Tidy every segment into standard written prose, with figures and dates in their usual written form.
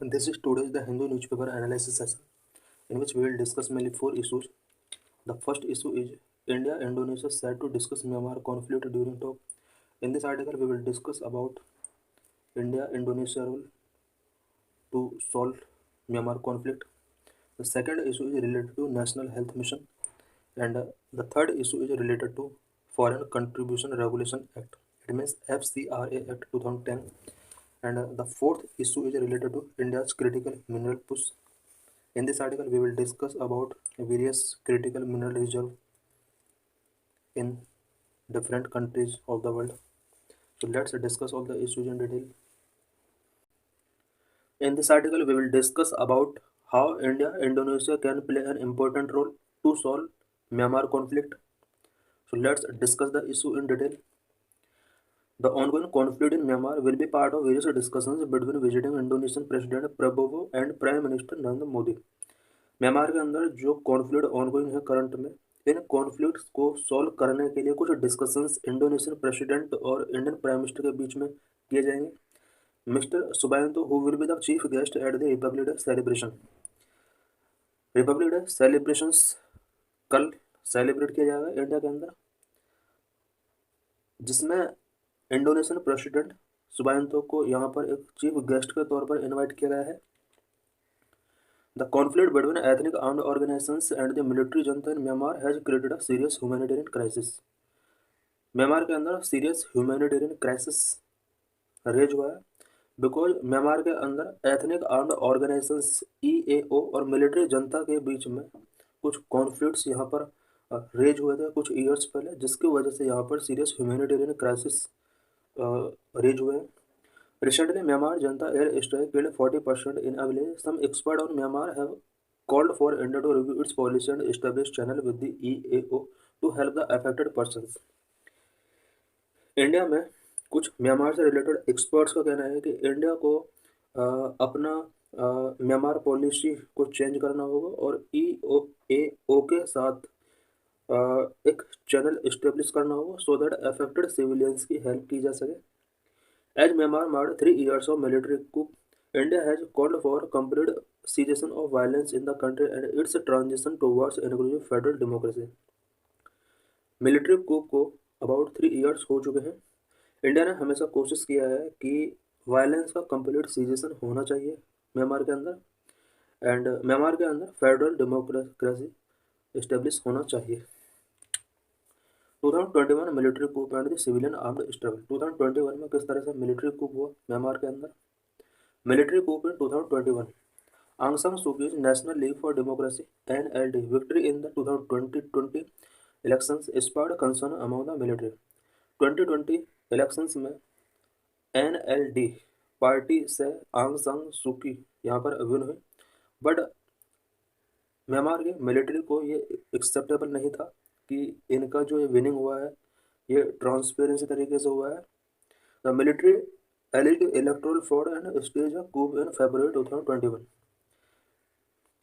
This is today's the Hindu newspaper analysis session, in which we will discuss mainly four issues. The first issue is India-Indonesia set to discuss Myanmar conflict during talk. In this article, we will discuss about India-Indonesia role to solve Myanmar conflict. The second issue is related to National Health Mission, and the third issue is related to Foreign Contribution Regulation Act. It means FCRA Act 2010, and the fourth issue is related to India's critical mineral push. In this article, we will discuss about various critical mineral reserve in different countries of the world. So let's discuss all the issues in detail. In this article, we will discuss about how India Indonesia can play an important role to solve Myanmar conflict. So let's discuss the issue in detail. The ongoing conflict in Myanmar will be part of various discussions between visiting Indonesian President Prabowo and Prime Minister Narendra Modi. Myanmar के अंदर जो conflict ongoing है current में, इन conflicts को solve करने के लिए कुछ डिस्कशंस इंडोनेशियन प्रेसिडेंट और इंडियन प्राइम मिनिस्टर के बीच में किए जाएंगे. Mister Subianto who will be the chief guest at the Republic Day celebration. Republic Day celebrations कल सेलिब्रेट किया जाएगा इंडिया के अंदर, जिसमें इंडोनेशियन प्रेसिडेंट सुबायंतो को यहाँ पर एक चीफ गेस्ट के तौर पर इन्वाइट किया गया है. The conflict between ethnic armed organizations and the military junta in Myanmar has created a serious humanitarian crisis. Myanmar के अंदर सीरियस ह्यूमैनिटेरियन क्राइसिस रेज हुआ है बिकॉज म्यांमार के अंदर एथनिक आर्म्ड ऑर्गेनाइजेशंस EAO और मिलिट्री जनता के बीच में कुछ कॉन्फ्लिक्ट्स यहाँ पर रेज हुए थे कुछ ईयर्स पहले, जिसकी वजह से यहाँ पर सीरियस ह्यूमैनिटेरियन क्राइसिस रेज हुए हैं. Recently, Myanmar Junta air strike killed 40% in a village. Some experts on Myanmar have called for India to review its policy and establish channel with the EAO to help the affected persons. India में कुछ Myanmar से related experts का कहना है कि India को अपना Myanmar policy को चेंज करना होगा और EAO के साथ एक चैनल इस्टेब्लिश करना होगा सो दैट अफेक्टेड सिविलियंस की हेल्प की जा सके. As Myanmar marked 3 years of military coup, India has called for complete cessation of violence in the country and its transition towards inclusive federal democracy. Military coup को about 3 years हो चुके हैं. India ने हमेशा कोशिश किया है कि वायलेंस का कंप्लीट सीजेशन होना चाहिए म्यांमार के अंदर, एंड म्यांमार के अंदर फेडरल डेमोक्रेसी इस्टेब्लिश होना चाहिए. 2021 military coup and the civilian armed struggle. 2021 में किस तरह से मिलिट्री कूप हुआ म्यांमार के अंदर. Military coup in 2021. Aung San Suu Kyi National League for Democracy NLD victory in the 2020 elections spurred concern among the military. 2020 elections में NLD party से Aung San Suu की यहाँ पर विन हुई, बट म्यांमार के military को ये acceptable नहीं था कि इनका जो ये विनिंग हुआ है ये ट्रांसपेरेंसी तरीके से हुआ है. The military alleged electoral fraud and stage a coup in February 2021.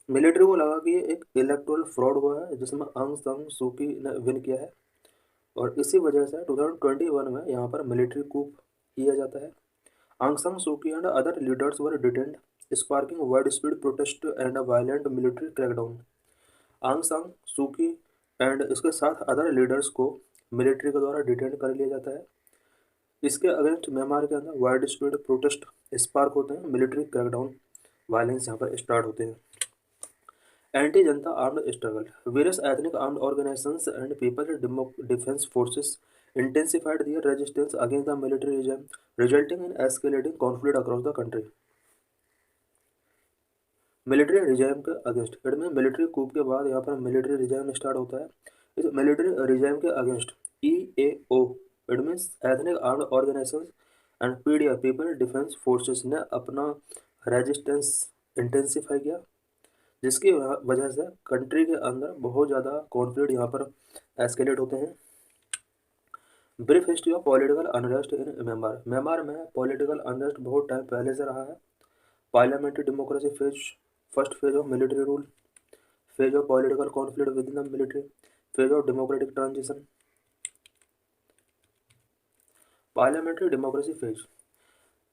Military को लगा कि ये एक इलेक्टोरल फ्रॉड हुआ है जिसमें आंग सान सू की ने विन किया है, और इसी वजह से 2021 में यहाँ पर मिलिट्री कूप किया जाता है. आंग सान सू की and other leaders were detained sparking wide speed protest and a violent military crackdown. आंग सान सू की एंड इसके साथ अदर लीडर्स को मिलिट्री के द्वारा डिटेन कर लिया जाता है. इसके अगेंस्ट म्यांमार के अंदर वाइड स्पीड प्रोटेस्ट स्पार्क होते हैं, मिलिट्री क्रैकडाउन वायलेंस यहाँ पर स्टार्ट होते हैं. Anti Janata armed struggle. Various ethnic armed organisations and people defence forces intensified their resistance against the military regime, resulting in escalating conflict across the country. Military regime के against, it mean military कूप के बाद यहाँ पर military regime start होता है. इस military regime के against EAO it means ethnic armed organisations and PDF people defence forces ने अपना रेजिस्टेंस इंटेंसिफाई किया, जिसकी वजह से कंट्री के अंदर बहुत ज़्यादा कॉन्फ्लिक्ट यहाँ पर एस्केलेट होते हैं. Brief history of political unrest in Myanmar. Myanmar में पॉलिटिकल अनरेस्ट बहुत टाइम पहले से रहा है. Parliamentary democracy phase, first phase of military rule, phase of political conflict within the द military, phase of democratic transition. Parliamentary democracy phase.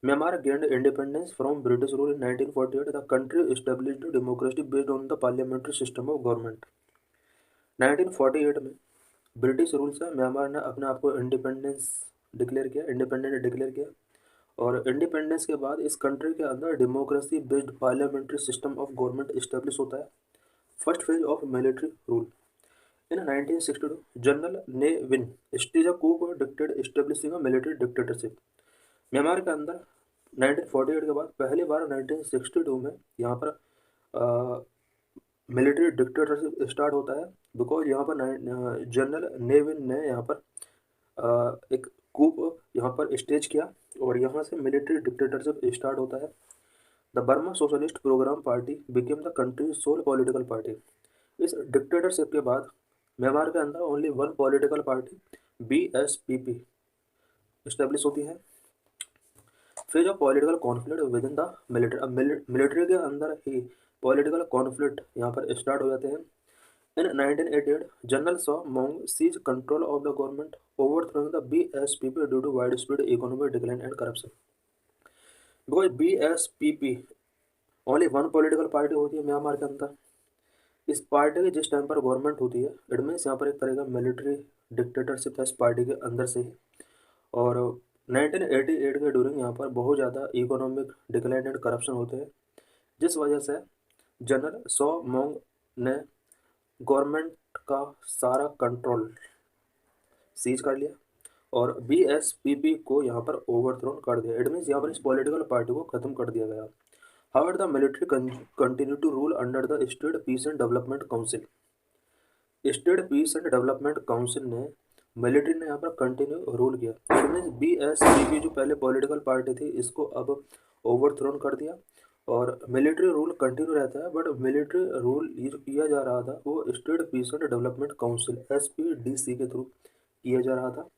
Myanmar gained independence from British rule in 1948. The country established a democracy based on the parliamentary system of government. 1948 में British rule से Myanmar ने अपने आप को independent declare किया। और independence के बाद इस कंट्री के अंदर democracy based parliamentary system of government establish होता है। First phase of military rule in 1962 general Ne Win stage a coup dictated establishing a military dictatorship. Myanmar के अंदर 1948 के बाद पहली बार 1962 में यहाँ पर मिलिट्री डिक्टेटरशिप स्टार्ट होता है, बिकॉज यहाँ पर जनरल नेविन ने यहाँ पर एक कूप यहाँ पर स्टेज किया और यहाँ से मिलिट्री डिक्टेटरशिप स्टार्ट होता है। The Burma socialist programme party became the country sole political party. इस डिक्टेटरशिप के बाद म्यांमार के अंदर only one political party BSPP establish होती है। Phase of political conflict within the द मिलिट्री। अब मिलिट्री के अंदर ही पॉलिटिकल कॉन्फ्लिक्ट यहाँ पर स्टार्ट हो जाते हैं। In 1988 general Saw Maung seize control of the government overthrowing the BSPP due to wide spread economic decline and corruption. Because BSPP only one political party होती है म्यांमार के अंदर। इस पार्टी की जिस टाइम पर गवर्नमेंट होती है, इट मीन्स यहाँ पर एक तरह का मिलिट्री डिक्टेटरशिप था इस पार्टी के अंदर से ही। और 1988 के ड्यूरिंग यहाँ पर बहुत ज़्यादा इकोनॉमिक डिक्लाइन एंड करप्शन होते हैं, जिस वजह से जनरल सॉ मोंग ने गवर्नमेंट का सारा कंट्रोल सीज कर लिया और BSPP को यहाँ पर ओवरथ्रोन कर दिया। इट मीन्स यहाँ पर इस पॉलिटिकल पार्टी को ख़त्म कर दिया गया। However the military continue to rule under the state peace and development council. State peace and development council ने मिलिट्री ने यहाँ पर कंटिन्यू रूल किया। इट मीन्स BSPP जो पहले पॉलिटिकल पार्टी थी इसको अब ओवरथ्रोन कर दिया और मिलिट्री रूल कंटिन्यू रहता है। बट मिलिट्री रूल ये जो किया जा रहा था वो state peace and development council SPDC के थ्रू किया जा रहा था।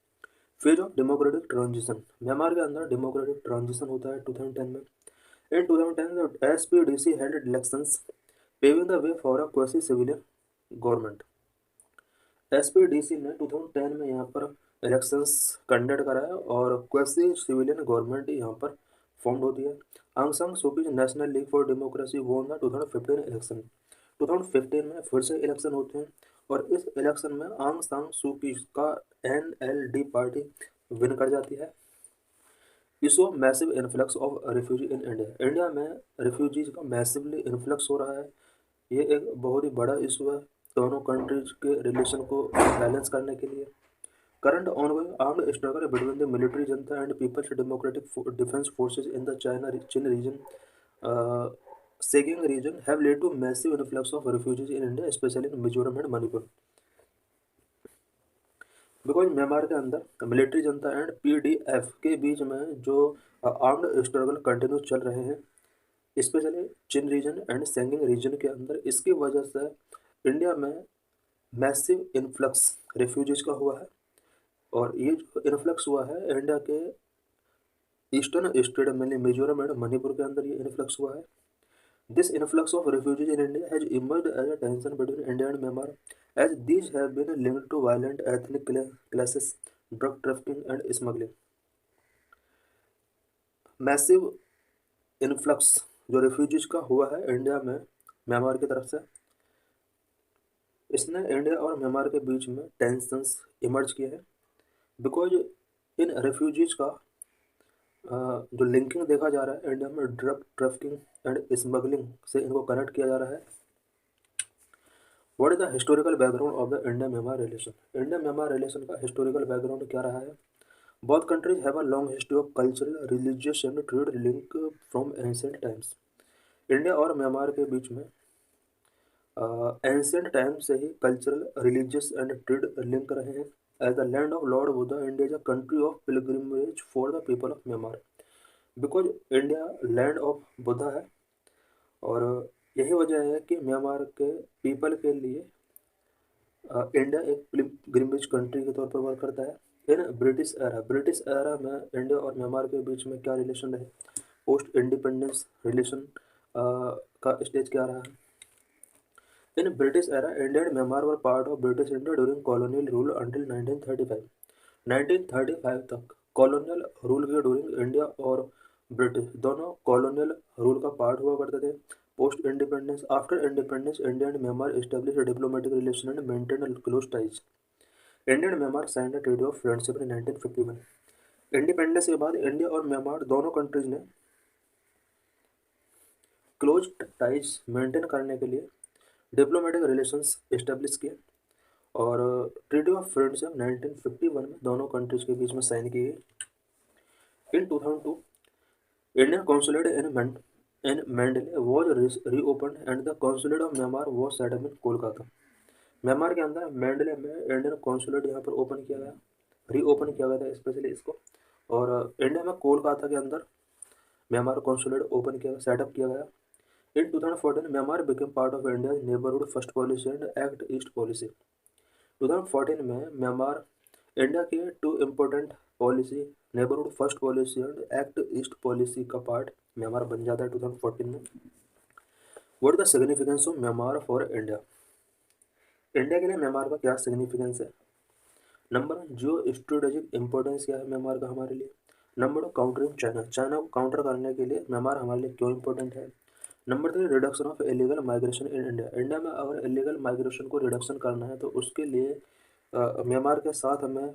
Phase of democratic transition. Myanmar के अंदर डेमोक्रेटिक ट्रांजिशन होता है 2010 में। In 2010, the SPDC held elections, paving the way for a quasi-civilian government. SPDC ने 2010 में यहाँ पर इलेक्शंस कंडक्ट कराया और क्वेसी सिविलियन गवर्नमेंट यहाँ पर फॉर्म होती है। आंग San Suu Kyi National League for democracy won the 2015 election. 2015 में फिर से इलेक्शन होते हैं और इस इलेक्शन में आंग सान सू की का NLD पार्टी विन कर जाती है। Issue of massive influx of refugee in India. India में रिफ्यूजीज का मैसिवली इन्फ्लक्स हो रहा है। ये एक बहुत ही बड़ा इशू है दोनों कंट्रीज के रिलेशन को बैलेंस करने के लिए। Current ongoing armed struggle between the military junta and people's democratic defence forces in the Chin region Sagaing region have led to massive influx of refugees in India specially in Mizoram and Manipur. Because Myanmar के अंदर military junta and PDF के बीच में जो armed struggle continue चल रहे हैं specially Chin region and Sagaing region के अंदर, इसकी वजह से इंडिया में मैसिव इन्फ्लक्स रेफ्यूजीज का हुआ है। और ये जो इन्फ्लक्स हुआ है इंडिया के ईस्टर्न स्टेट में मिजोरम एंड मणिपुर के अंदर ये इन्फ्लक्स हुआ है। This influx of refugees in India has emerged as a tension between India and Myanmar, as these have been linked to violent ethnic clashes, drug trafficking, and smuggling. Massive influx जो refugees का हुआ है India में Myanmar की तरफ से, इसने India और म्यांमार के बीच में टेंशंस इमर्ज किए हैं। बिकॉज इन रेफ्यूजीज का जो लिंकिंग देखा जा रहा है इंडिया में ड्रग ट्रैफिकिंग एंड स्मगलिंग से इनको कनेक्ट किया जा रहा है। What is the historical background of the India Myanmar relation. India Myanmar relation का हिस्टोरिकल बैकग्राउंड क्या रहा है। Both countries have a long history of cultural religious and trade link from ancient times. India और Myanmar के बीच में ancient time से ही cultural religious and trade link रहे हैं। As the land of Lord Buddha India is a country of pilgrimage for the people of Myanmar. Because India land of Buddha है और यही वजह है कि म्यांमार के पीपल के लिए इंडिया एक पिलग्रिमेज कंट्री के तौर पर वर्क करता है। इन ब्रिटिश एरा में इंडिया और म्यांमार के बीच में क्या रिलेशन रहे, पोस्ट इंडिपेंडेंस रिलेशन का स्टेज क्या रहा है। In British era India and Myanmar were part of British India during colonial rule until 1935। 1935 तक कॉलोनियल रूल के ड्यूरिंग इंडिया और ब्रिटिश, दोनों कॉलोनियल रूल का पार्ट हुआ करते थे। Post independence, after independence India and Myanmar establish diplomatic relation and maintain close ties. India and Myanmar signed the treaty of friendship in 1951। Independence के बाद India और Myanmar दोनों कंट्रीज ने क्लोज टाइज मेंटेन करने के लिए डिप्लोमेटिक रिलेशंस इस्टेब्लिश किए और ट्रीटी ऑफ फ्रेंडशिप 1951 में दोनों कंट्रीज के बीच में साइन की गई। इन 2002 Indian consulate in Mandalay was reopen and the consulate of Myanmar was set up in Kolkata. Myanmar के अंदर मैंडले में इंडियन कॉन्सुलेट यहाँ पर ओपन किया गया, रीओपन किया गया था स्पेशली इसको। और इंडिया में कोलकाता के अंदर म्यांमार कॉन्सुलेट ओपन किया, सेटअप किया गया। In 2014 Myanmar became part of India neighbourhood first policy and act east policy. 2014 में म्यांमार इंडिया के two important policy neighbourhood first policy and act east policy का पार्ट म्यांमार बन जाता है 2014 में। What the significance of Myanmar for India? India के लिए Myanmar का क्या सिग्निफिकेंस है? नंबर 1, जियो स्ट्रेटेजिक इंपॉर्टेंस क्या है म्यांमार का हमारे लिए? नंबर 2, काउंटरिंग चाइना, चाइना को काउंटर करने के लिए म्यांमार हमारे लिए क्यों इंपॉर्टेंट है? Number 3, reduction of illegal migration in India, India में अगर इलीगल माइग्रेशन को रिडक्शन करना है तो उसके लिए म्यांमार के साथ हमें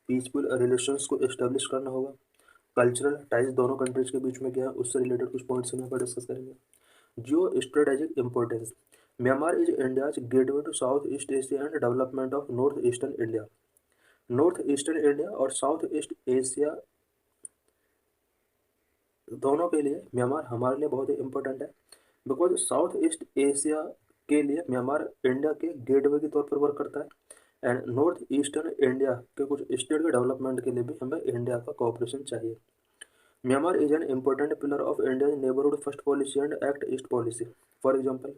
पीसफुल रिलेशंस को इस्टेब्लिश करना होगा। कल्चरल टाइज दोनों कंट्रीज के बीच में क्या है उससे रिलेटेड कुछ पॉइंट्स हम यहाँ पर डिस्कस करेंगे। Geo strategic importance, Myanmar is India's gateway to south east Asia and development of north eastern India. North eastern India और साउथ ईस्ट एशिया दोनों के लिए म्यांमार हमारे लिए बहुत ही इंपॉर्टेंट है, बिकॉज साउथ ईस्ट एशिया के लिए म्यांमार इंडिया के गेटवे के तौर पर वर्क करता है एंड नॉर्थ ईस्टर्न इंडिया के कुछ स्टेट के डेवलपमेंट के लिए भी हमें इंडिया का कोऑपरेशन चाहिए। Myanmar is an important pillar of India neighbourhood first policy and act east policy. For example,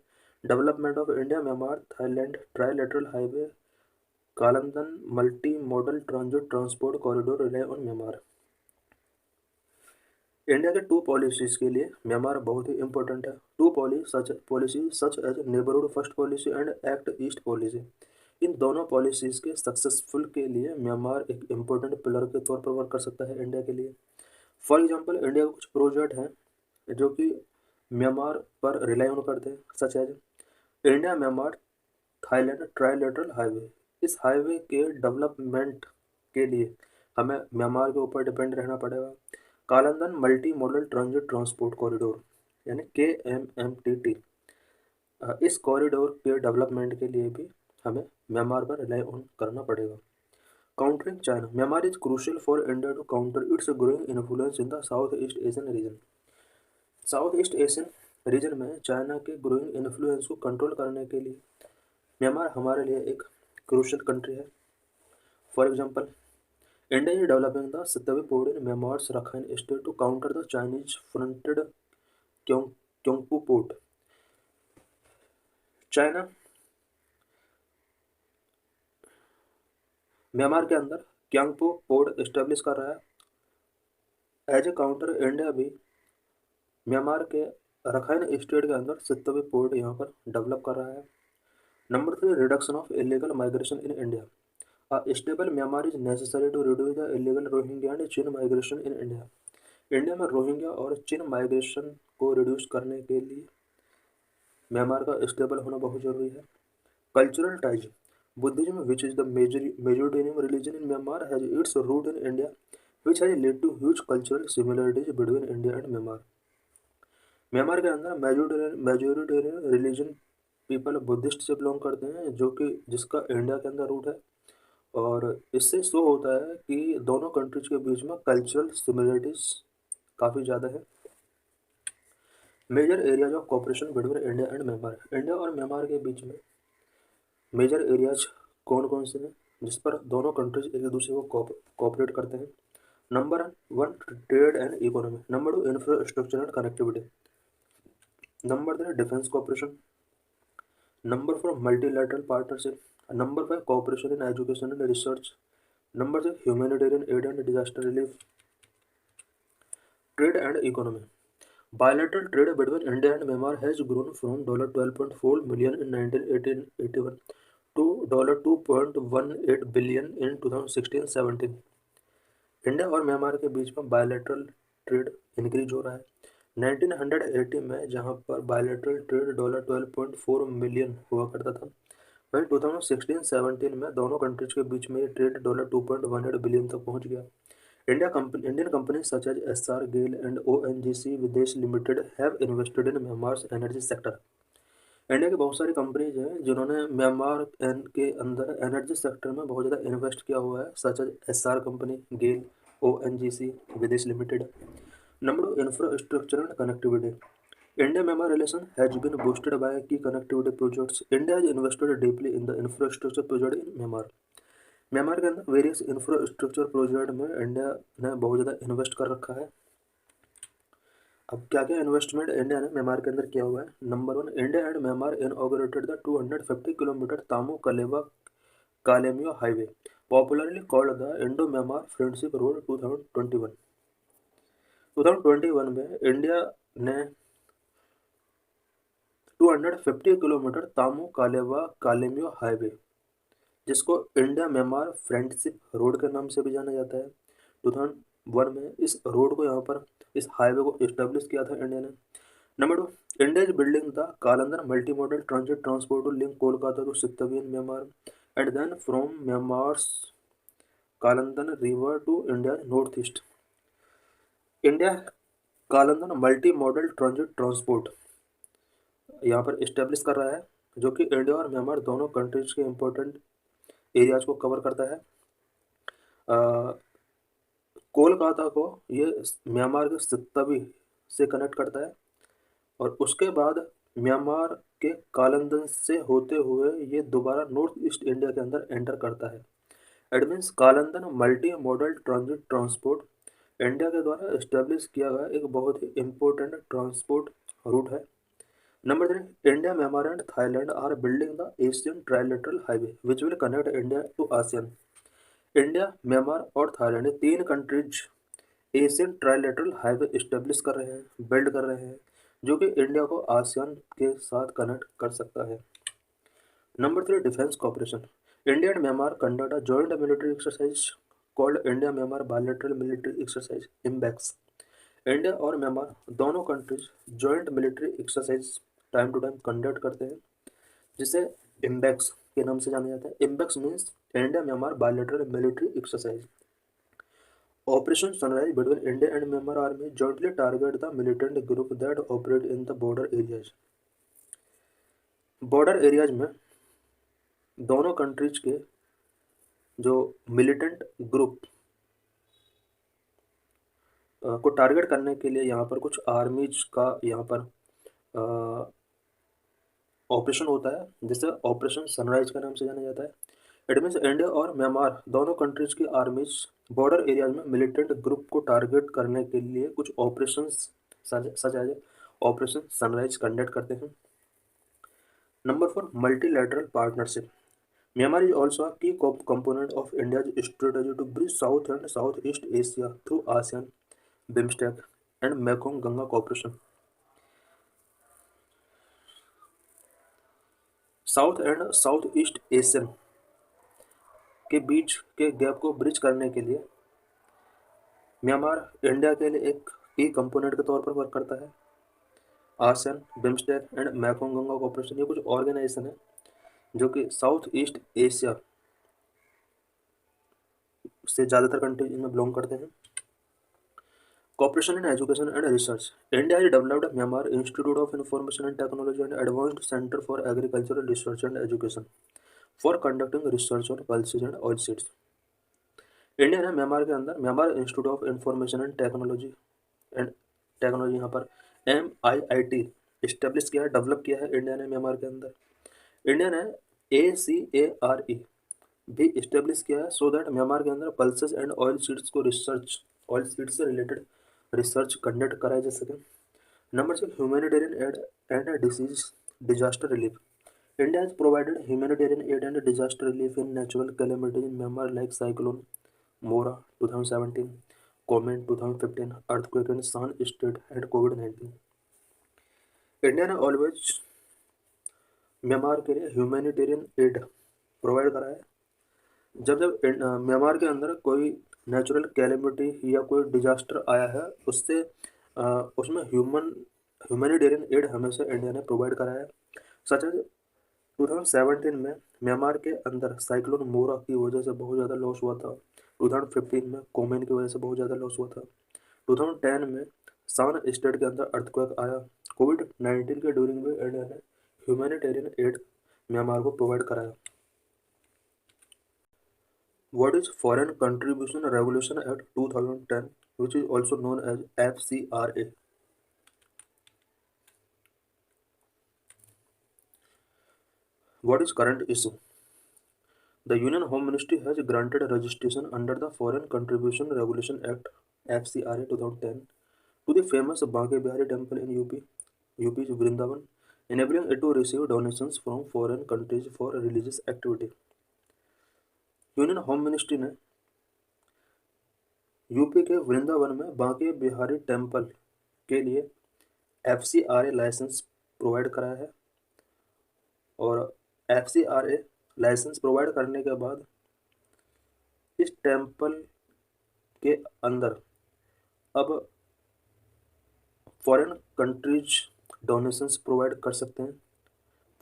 development of India Myanmar Thailand trilateral highway Kaladan multi modal transit transport corridor rely on Myanmar. India के two policies के लिए Myanmar बहुत ही important है। Two policy such as neighbourhood first policy and act east policy. इन दोनों policies के successful के लिए म्यांमार एक इम्पोर्टेंट पिलर के तौर पर वर्क कर सकता है इंडिया के लिए। फॉर एग्जांपल, इंडिया के कुछ प्रोजेक्ट हैं जो कि म्यांमार पर रिलाई ऑन करते हैं, such as India Myanmar Thailand trilateral highway. इस हाईवे के डेवलपमेंट के लिए हमें म्यांमार के ऊपर डिपेंड रहना पड़ेगा। Kaladan multi modal transit transport corridor यानी KMMTT, इस कॉरिडोर के डेवलपमेंट के लिए भी हमें म्यांमार पर रिलाई ऑन करना पड़ेगा। Countering China, Myanmar is crucial for India to counter its growing influence in the south east Asian region. South east Asian region में चाइना के ग्रोइंग इन्फ्लुएंस को कंट्रोल करने के लिए म्यांमार हमारे लिए एक क्रूशियल कंट्री है। For example, India is developing the Sitawi port in Myanmar's Rakhine State to counter the Chinese fronted Kyongpu port. China Myanmar के अंदर क्यांगपो पोर्ट इस्टेब्लिश कर रहा है। एज ए काउंटर इंडिया भी म्यांमार के रखाइन स्टेट के अंदर सितवी पोर्ट यहाँ पर डेवलप कर रहा है। Number 3, reduction of illegal migration in India. A stable Myanmar is necessary to reduce the illegal Rohingya and Chin migration in India. India में रोहिंग्या और चीन माइग्रेशन को रिड्यूस करने के लिए म्यांमार का स्टेबल होना बहुत जरूरी है। Cultural ties, Buddhism which is the majoritarian religion in Myanmar has its root in India which has led to huge cultural similarities between India and Myanmar. Myanmar के अंदर मेजोरिटेरियन रिलीजन पीपल बुद्धिस्ट से belong करते हैं जो कि जिसका India के अंदर रूट है और इससे शो होता है कि दोनों कंट्रीज के बीच में कल्चरल सिमिलरिटीज काफ़ी ज़्यादा है। Major areas of cooperation between India and Myanmar, India और म्यांमार के बीच में मेजर एरियाज कौन कौन से हैं जिस पर दोनों कंट्रीज एक दूसरे को कोऑपरेट करते हैं? Number 1, trade and economy. Number 2, infrastructure and connectivity. Number 3, defence cooperation. Number 4, multilateral partnership. Number 5, cooperation in education and research. Number 6, humanitarian aid and disaster relief. Trade and economy. Bilateral trade between India and Myanmar has grown from $12.4 million in 1981 to $2.18 billion in 2016-17. India और Myanmar के बीच में bilateral trade increase हो रहा है। 1980 में जहां पर बायलैटरल ट्रेड $12.4 मिलियन हुआ करता था, वहीं 2016-17 में दोनों कंट्रीज के बीच में ये ट्रेड $2.18 बिलियन तक पहुंच गया। Indian company such as Essar, GAIL and ONGC Videsh limited have invested in Myanmar energy sector. India की बहुत सारी कंपनीज हैं जिन्होंने म्यांमार के अंदर एनर्जी सेक्टर में बहुत ज़्यादा इन्वेस्ट किया हुआ है, such as SR company, Gayle, ONGC Videsh limited. Number 2, infrastructure and connectivity. India Myanmar relation has been boosted by key connectivity projects. India has invested deeply in the infrastructure project in Myanmar. Myanmar के अंदर various infrastructure project में India ने बहुत ज़्यादा invest कर रखा है। अब क्या क्या इन्वेस्टमेंट इंडिया ने म्यांमार के अंदर किया हुआ है? Number 1, India and Myanmar inaugurated the 250 kilometre Tamu Kalewa Kalemyo highway, popularly called the Indo Myanmar friendship road 2021। 2021 में इंडिया ने 250 kilometre Tamu Kalewa Kalemyo highway, जिसको इंडिया म्यांमार फ्रेंडशिप रोड के नाम से भी जाना जाता है, 2001 में इस रोड को यहाँ पर इस हाईवे को इस्टेब्लिश किया था इंडिया ने। Number 2, India is building the Kaladan multi modal transit transport to link Kolkata to Sittwe in Myanmar and then from Myanmar's Kaladan river to India north east. India Kaladan multi modal transit transport यहाँ पर establish कर रहा है, जो कि India और Myanmar दोनों countries के इम्पोर्टेंट एरियाज को कवर करता है। कोलकाता को ये म्यांमार के सितवी से कनेक्ट करता है और उसके बाद म्यांमार के कालंदन से होते हुए ये दोबारा नॉर्थ ईस्ट इंडिया के अंदर एंटर करता है। It means Kaladan multi modal transit transport India के द्वारा इस्टेब्लिश किया गया एक बहुत ही इम्पोर्टेंट ट्रांसपोर्ट रूट है। Number 3, India, Myanmar and Thailand are building the Asian trilateral highway which will connect India to ASEAN. India, Myanmar और Thailand ये तीन countries Asian trilateral highway establish कर रहे हैं, बिल्ड कर रहे हैं, जो कि इंडिया को आसियान के साथ कनेक्ट कर सकता है। Number 3, defence cooperation. India and Myanmar conduct a joint military exercise called India Myanmar bilateral military exercise IMBEX. India और म्यांमार दोनों countries joint military exercise time to time conduct करते हैं, जिसे इम्बैक्स के नाम से जाना जाता है। IMBEX means India Myanmar bilateral military exercise. Operation sunrise between India and Myanmar army jointly target the militant group that operate in the border areas. Border areas में दोनों कंट्रीज के जो मिलिटेंट ग्रुप को टारगेट करने के लिए यहाँ पर कुछ आर्मीज का यहाँ पर ऑपरेशन होता है, जिसे ऑपरेशन सनराइज के नाम से जाना जाता है। इट मीन्स इंडिया और म्यांमार दोनों कंट्रीज की आर्मीज बॉर्डर एरियाज में मिलिटेंट ग्रुप को टारगेट करने के लिए कुछ operation such as operation sunrise conduct करते हैं। Number 4, multilateral partnership. Myanmar is also a key component of India's strategy to bridge South and Southeast Asia through ASEAN, BIMSTEC, and Mekong-Ganga cooperation. South and south east Asian के बीच के gap को bridge करने के लिए Myanmar India के लिए एक की कंपोनेंट के तौर पर वर्क करता है। ASEAN, BIMSTEC and Mekong Ganga corporation ये कुछ ऑर्गेनाइजेशन है जो कि साउथ ईस्ट एशिया से ज़्यादातर कंट्रीज इनमें बिलोंग करते हैं। Cooperation in education and research. India has developed Myanmar Institute of Information and Technology and Advanced Center for Agricultural Research and Education for conducting research on pulses and oilseeds. India ने Myanmar के अंदर Myanmar institute of information and technology यहाँ पर MIIT establish किया है, develop किया है India ने म्यांमार के अंदर। इंडिया ने ACARE भी इस्टेब्लिश किया है सो दैट म्यांमार के अंदर पल्सेस एंड ऑयल सीड्स को ऑयल सीड्स से रिलेटेड रिसर्च कंडक्ट कराया जा सके। Number 6, humanitarian add and disaster relief. India has provided humanitarian aid and disaster relief in natural calamities in Myanmar like cyclone Mora 2017, Comet 2015, earthquake in San State and COVID-19. India ने always Myanmar के लिए humanitarian aid provide करा है। जब Myanmar के अंदर कोई natural calamity या कोई डिजास्टर आया है उससे उसमें ह्यूमैनिटेरियन एड हमेशा इंडिया ने प्रोवाइड कराया है। सच है 2017 में म्यांमार के अंदर साइक्लोन मोरा की वजह से बहुत ज़्यादा लॉस हुआ था। 2015 में कोमेन की वजह से बहुत ज़्यादा लॉस हुआ था। 2010 में सान स्टेट के अंदर अर्थक्वेक आया। कोविड-19 के ड्यूरिंग में इंडिया ने ह्यूमैनिटेरियन एड म्यांमार को प्रोवाइड कराया। What is Foreign Contribution Regulation Act 2010, which is also known as FCRA? What is current issue? The Union Home Ministry has granted registration under the Foreign Contribution Regulation Act FCRA 2010 to the famous Banke Bihari Temple in UP's Vrindavan, enabling it to receive donations from foreign countries for religious activity. Union home ministry ने UP के वृंदावन में Banke Bihari temple के लिए FCRA licence provide कराया है और FCRA licence provide करने के बाद इस टेम्पल के अंदर अब फॉरेन कंट्रीज डोनेशंस प्रोवाइड कर सकते हैं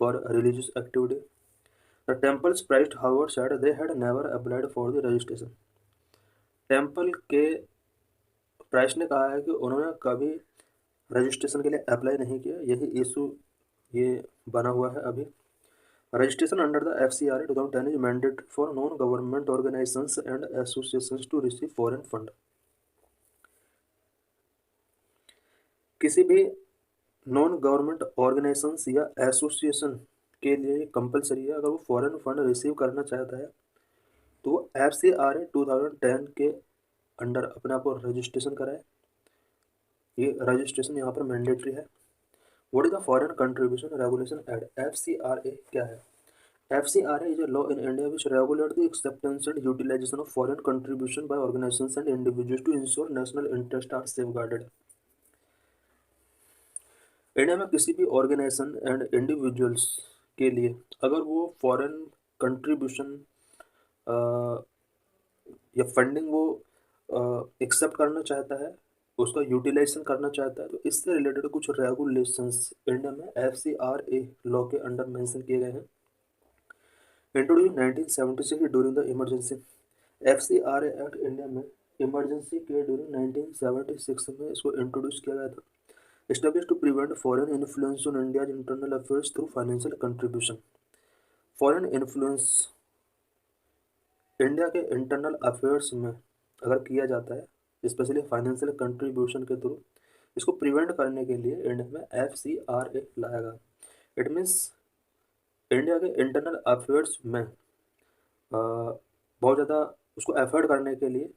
for religious activity. The temples priest however said they had never applied for the registration. Temple के प्राइस्ट ने कहा है कि उन्होंने कभी रजिस्ट्रेशन के लिए अप्लाई नहीं किया, यही इशू ये बना हुआ है अभी। Registration under the FCRA 2010 is mandatory for non government organisations and associations to receive foreign fund. किसी भी नॉन गवर्नमेंट ऑर्गेनाइजेशंस या एसोसिएशन के लिए कंपलसरी है, अगर वो फॉरेन फंड रिसीव करना चाहता है तो वो FCRA 2010 के अंडर अपने आप को रजिस्ट्रेशन कराए। ये रजिस्ट्रेशन यहाँ पर मैंडेटरी है। What is the foreign contribution regulation act FCRA क्या है? FCRA is a law in India which regulates the acceptance and utilization of foreign contribution by organizations and individuals to ensure national interests are safeguarded. India में किसी भी organisation and individuals के लिए अगर वो foreign contribution या funding वो accept करना चाहता है, उसका यूटिलाइजेशन करना चाहता है, तो इससे रिलेटेड कुछ रेगुलेशंस इंडिया में FCRA लॉ के अंडर मेंशन किए गए हैं। Introduce 1976 during the emergency. FCRA act India में इमरजेंसी के ड्यूरिंग 1976 में इसको इंट्रोड्यूस किया गया था। Establish to prevent foreign influence on India's internal affairs through financial contribution. Foreign influence India के इंटरनल अफेयर्स में अगर किया जाता है, स्पेशली फाइनेंशियल कंट्रीब्यूशन के थ्रू, इसको प्रिवेंट करने के लिए इंडिया में FCRA लाया गया। इट मीन्स इंडिया के इंटरनल अफेयर्स में बहुत ज़्यादा उसको एफर्ट करने के लिए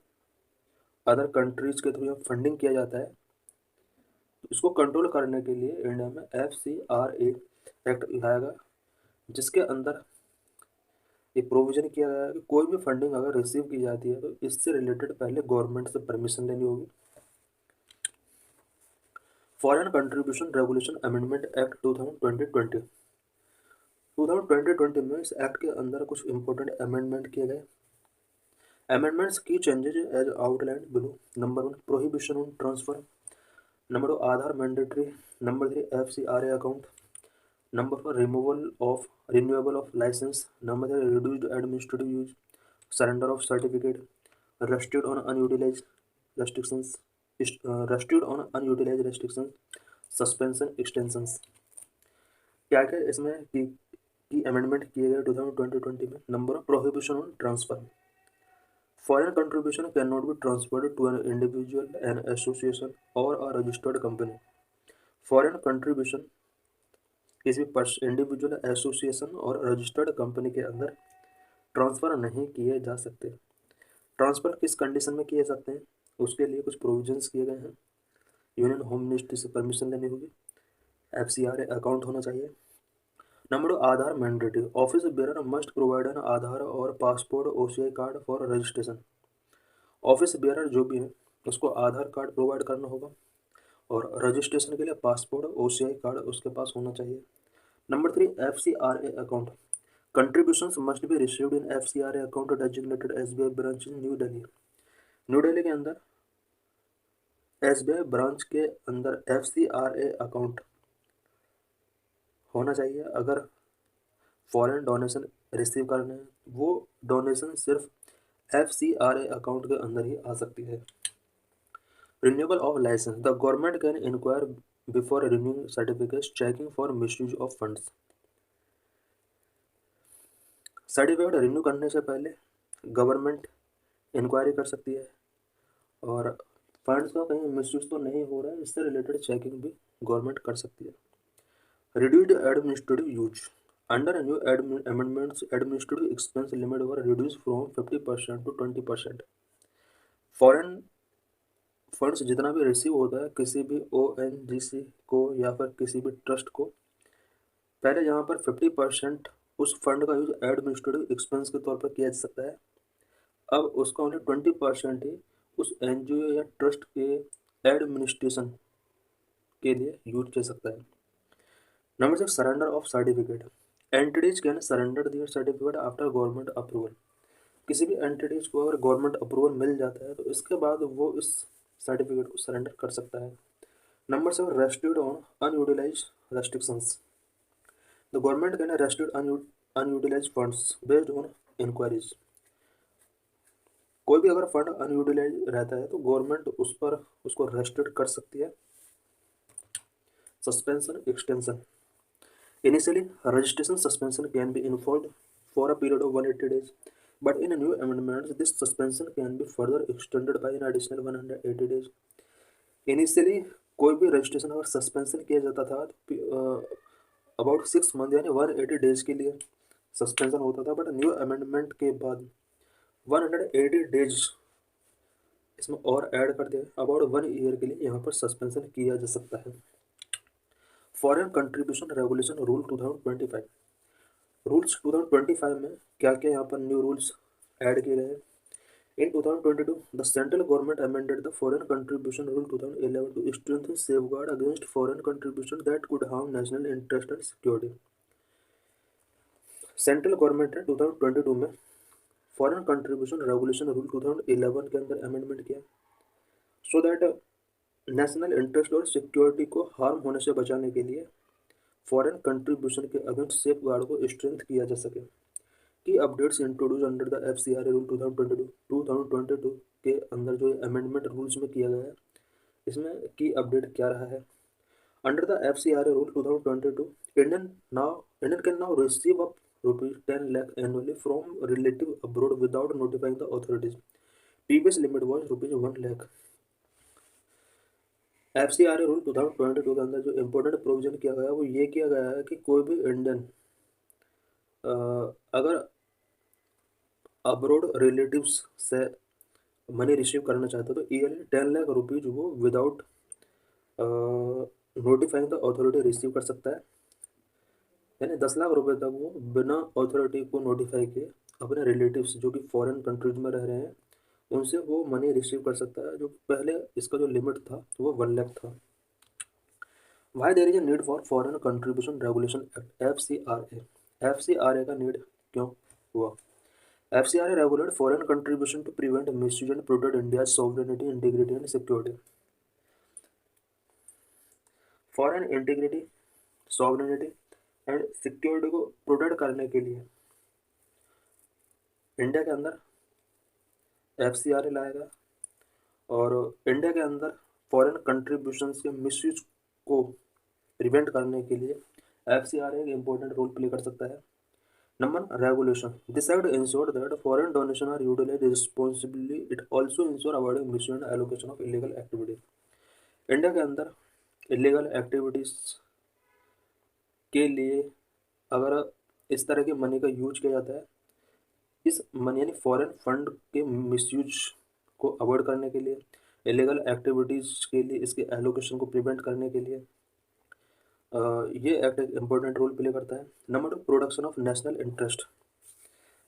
अदर कंट्रीज़ के थ्रू फंडिंग किया जाता है, तो इसको कंट्रोल करने के लिए इंडिया में FCRA एक्ट लाया गया, जिसके अंदर ये प्रोविज़न किया गया है कि कोई भी फंडिंग अगर रिसीव की जाती है तो इससे रिलेटेड पहले गवर्नमेंट से परमिशन लेनी होगी। Foreign contribution regulation amendment act 2020 में इस एक्ट के अंदर कुछ इंपॉर्टेंट अमेंडमेंट किए गए। अमेंडमेंट्स की changes as outline below. Number 1 prohibition on transfer. Number 2 Aadhaar mandatory. Number 3 FCRA account. Number 4 renewable of licence. Number 3 reduced administrative use, surrender of certificate, restrict on unutilised restrictions, suspension extensions. क्या क्या इसमें की amendment किए गए 2020 में? Number 1 prohibition on transfer. Foreign contribution cannot be transferred to an individual, an association, or a registered company. Foreign contribution किसी individual, association और registered company के अंदर ट्रांसफ़र नहीं किए जा सकते। ट्रांसफ़र किस कंडीशन में किए सकते हैं, उसके लिए कुछ प्रोविजंस किए गए हैं। यूनियन होम मिनिस्ट्री से परमिशन लेनी होगी, FCRA अकाउंट होना चाहिए। Number 2 Aadhaar mandatory. Office bearer must provide an Aadhaar और passport OCI card for registration. Office bearer जो भी है उसको आधार कार्ड प्रोवाइड करना होगा और रजिस्ट्रेशन के लिए पासपोर्ट OCI कार्ड उसके पास होना चाहिए। Number 3 FCRA account. Contributions must be received in FCRA account designated SBI branch in new Delhi. New Delhi के अंदर SBI ब्रांच के अंदर FCRA अकाउंट होना चाहिए। अगर फॉरेन डोनेशन रिसीव करने हैं, वो डोनेशन सिर्फ FCRA अकाउंट के अंदर ही आ सकती है। Renewal of licence, the government can inquire before renewing certificates checking for misuse of funds. Certificate renew करने से पहले गवर्नमेंट इंक्वायरी कर सकती है और फंड्स का कहीं मिसयूज तो नहीं हो रहा है, इससे रिलेटेड चेकिंग भी गवर्नमेंट कर सकती है। Reduced administrative use, under new amendments administrative expense limit were reduce from 50% to 20%। Foreign funds जितना भी रिसीव होता है किसी भी ONGC को या फिर किसी भी ट्रस्ट को, पहले यहाँ पर 50% उस फंड का यूज एडमिनिस्ट्रेटिव एक्सपेंस के तौर पर किया जा सकता है। अब उसका ओनली 20% ही उस NGO या ट्रस्ट के एडमिनिस्ट्रेशन के लिए यूज कर सकता है। Number 6, surrender of certificate, entities can surrender their certificate after government approval. किसी भी एंटिटीज को अगर गवर्नमेंट अप्रूवल मिल जाता है तो इसके बाद वो इस सर्टिफिकेट को सरेंडर कर सकता है। Number 7, restrict on unutilise restrictions, the government can restrict unutilise funds based on inquiries. कोई भी अगर फंड अनयूटिलाइज रहता है तो गवर्नमेंट उस पर उसको रेस्ट्रिक्ट कर सकती है। Suspension extension, initially registration suspension can be enforced for a period of 180 days, but in a new amendments this suspension can be further extended by an additional 180 days. Initially कोई भी registration अगर suspension किया जाता था तो about 6 month यानी 180 days के लिए सस्पेंशन होता था, बट न्यू अमेंडमेंट के बाद 180 डेज इसमें और ऐड कर दिया, अबाउट 1 ईयर के लिए यहाँ पर सस्पेंशन किया जा सकता है। Foreign contribution regulation rule 2025, rules 2025 में क्या क्या यहाँ पर न्यू रूल्स ऐड किए गए हैं। In 2022, the central government amended the Foreign Contribution Rule 2011 to strengthen safeguard against foreign contribution that could harm national interest and security. Central government ने 2022 में फॉरेन कंट्रीब्यूशन रेगुलेशन रूल 2011 के अंदर amendment किया so that national interest और security को harm होने से बचाने के लिए फॉरेन कंट्रीब्यूशन के अगेंस्ट सेफ गार्ड को स्ट्रेंथ किया जा सके। की updates introduce under the FCRA rule 2022 के अंदर जो अमेंडमेंट रूल्स में किया गया है, इसमें की अपडेट क्या रहा है। Under the FCRA rule 2022, Indian can now receive up ₹10 lakh annually from relative abroad without notifying the authorities. Previous limit was ₹1 lakh. FCRA rule 2022 के अंदर जो इम्पोर्टेंट प्रोविजन किया गया है वो ये किया गया है कि कोई भी इंडियन अगर अब्रोड रिलेटिव्स से मनी रिसीव करना चाहते हो तो ईयरली 10 लाख रुपीज़ वो without notifying the authority receive कर सकता है, यानी 10 लाख रुपए तक वो बिना अथॉरिटी को नोटिफाई किए अपने रिलेटिव्स जो कि फॉरेन कंट्रीज में रह रहे हैं उनसे वो मनी रिसीव कर सकता है, जो पहले इसका जो लिमिट था वो 1 लाख था। Why there is a need for foreign contribution regulation act FCRA का नीड क्यों हुआ। FCRA regulate foreign contribution to prevent misuse and protect India's sovereignty, integrity and security. Foreign integrity, sovereignty and security को protect करने के लिए India के अंदर FCRA लाएगा और इंडिया के अंदर फॉरेन कंट्रीब्यूशंस के मिसयूज को प्रिवेंट करने के लिए FCRA एक इम्पोर्टेंट रोल प्ले कर सकता है। Number regulation. This act ensure that foreign donation are utilized responsibly. It also ensure avoiding misuse and allocation of illegal activity. India के अंदर इलीगल एक्टिविटीज के लिए अगर इस तरह के मनी का यूज किया जाता है, इस मनी यानी फॉरेन फंड के मिसयूज को अवॉइड करने के लिए, इलीगल एक्टिविटीज के लिए इसके एलोकेशन को प्रिवेंट करने के लिए ये एक्ट एक इम्पोर्टेंट रोल प्ले करता है। Number 2, production of national interest.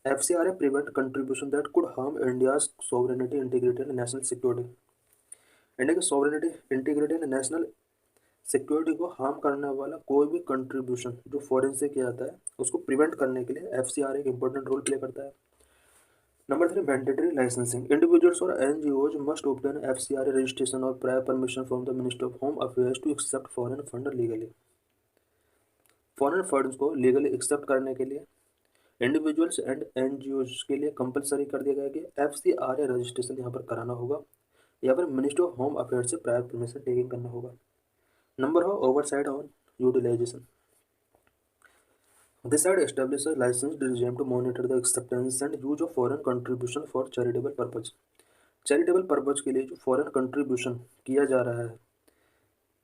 FCRA prevent contribution that could harm India's sovereignty, integrity and national security. India की sovereignty, integrity and national security को हार्म करने वाला कोई भी कंट्रीब्यूशन जो फॉरेन से किया जाता है उसको प्रिवेंट करने के लिए FCRA एक इम्पोर्टेंट रोल प्ले करता है। Number 3, mandatory licensing. Individuals or NGOs must obtain FCRA registration or prior permission from the Ministry of Home Affairs to accept foreign fund legally. Foreign funds को legally accept करने के लिए individuals and NGOs के लिए compulsory कर दिया गया कि FCRA रजिस्ट्रेशन यहाँ पर कराना होगा या फिर मिनिस्ट्री ऑफ होम अफेयर्स से प्रायर परमिशन टेकिंग करना होगा। नंबर हो oversight on utilisation. This act establishes a licensed regime to monitor the acceptance and use of foreign contribution for charitable purpose. Charitable purpose के लिए जो foreign contribution किया जा रहा है,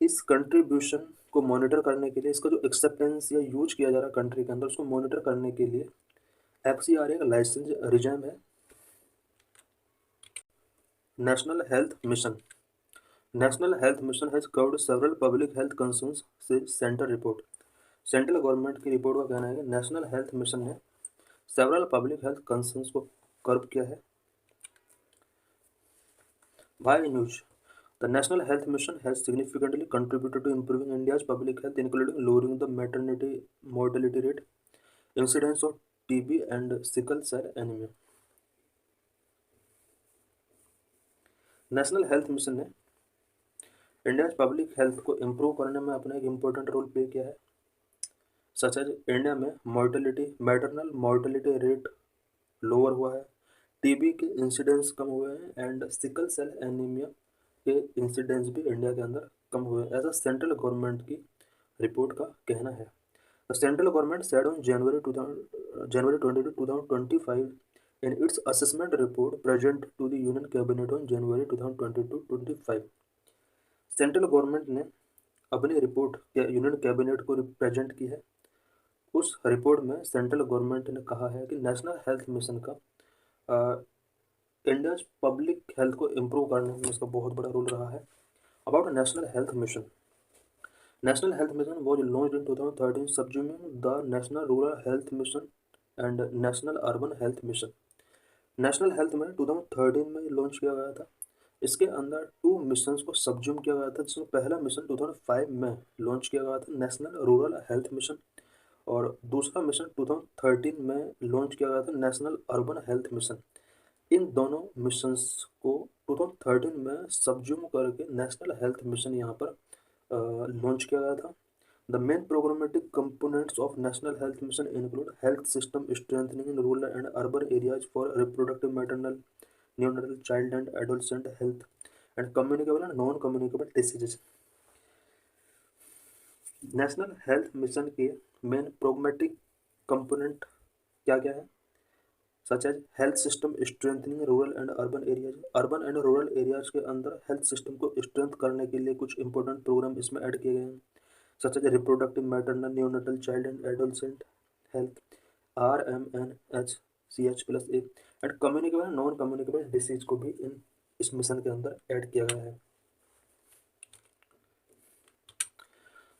इस कंट्रीब्यूशन को मॉनिटर करने के लिए, इसका जो एक्सेप्टेंस या यूज किया जा रहा है कंट्री के अंदर, उसको मॉनिटर करने के लिए FCRA का लाइसेंस रिजाइम है। National health mission. National health mission has covered several public health concerns से सेंटर रिपोर्ट। सेंट्रल गवर्नमेंट की रिपोर्ट का कहना है कि नेशनल हेल्थ मिशन ने सेवरल पब्लिक हेल्थ कंसर्न्स को कर्व किया है। Why news? The National Health Mission has significantly contributed to improving India's public health, including lowering the maternity mortality rate, incidence of TB and sickle cell anemia. National health mission ने India public health को improve करने में अपना एक important role play किया है। Such as India में maternal mortality rate lower हुआ है, टीबी के इंसिडेंस कम हुए हैं एंड सिकल सेल एनीमिया के इंसिडेंस भी इंडिया के अंदर कम हुए हैं, ऐसा सेंट्रल गवर्नमेंट की रिपोर्ट का कहना है। The central government said on January 22, 2025 in its assessment report present to the Union Cabinet on January 2022-25। Central government ने अपनी रिपोर्ट यूनियन कैबिनेट को प्रेजेंट की है। उस रिपोर्ट में सेंट्रल गवर्नमेंट ने कहा है कि नेशनल हेल्थ मिशन का इंडिया पब्लिक हेल्थ को इम्प्रूव करने में इसका बहुत बड़ा रोल रहा है। About national health mission. National health mission was launched in 2013 subsuming the National Rural Health Mission and national urban health mission. National health में 2013 में लॉन्च किया गया था। इसके अंदर 2 मिशंस को सब्ज्यूम किया गया था, जिसमें पहला मिशन 2005 में लॉन्च किया गया था, नेशनल रूरल हेल्थ मिशन, और दूसरा मिशन 2013 में लॉन्च किया गया था, नेशनल अर्बन हेल्थ मिशन। इन दोनों मिशंस को 2013 में सब्ज्यूम करके नेशनल हेल्थ मिशन यहाँ पर लॉन्च किया गया था। The main programmatic components of national health mission include health system strengthening in rural and urban areas for reproductive maternal neonatal child and adolescent health and communicable and non communicable diseases। National health mission के main programmatic component क्या क्या है, such as health system strengthening rural and urban areas. Urban and rural areas के अंदर health system को strength करने के लिए कुछ इंपॉर्टेंट प्रोग्राम इसमें ऐड किए गए हैं, such as reproductive maternal neonatal child and adolescent health RMNHCH+A and communicable non communicable disease को भी इस मिशन के अंदर ऐड किया गया है।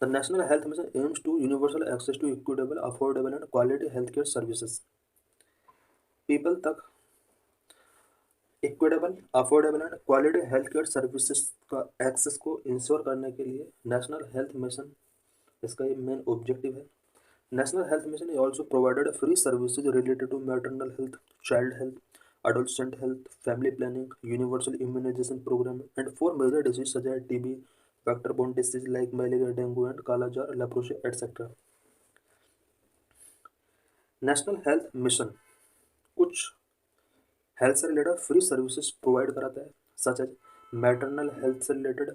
The national health mission aims to universal access to equitable affordable and quality health care services. People तक equitable affordable and quality health care services का एक्सेस को इंश्योर करने के लिए नेशनल हेल्थ मिशन, इसका ये मेन ऑब्जेक्टिव है। National health mission also provided free services related to maternal health, child health, adolescent health, family planning, universal immunization program, and 4 major diseases such as TB, vector-borne disease like malaria, dengue, and kala jar, leprosy, etc. National health mission कुछ health से related free services provide कराता है, such as maternal health से related,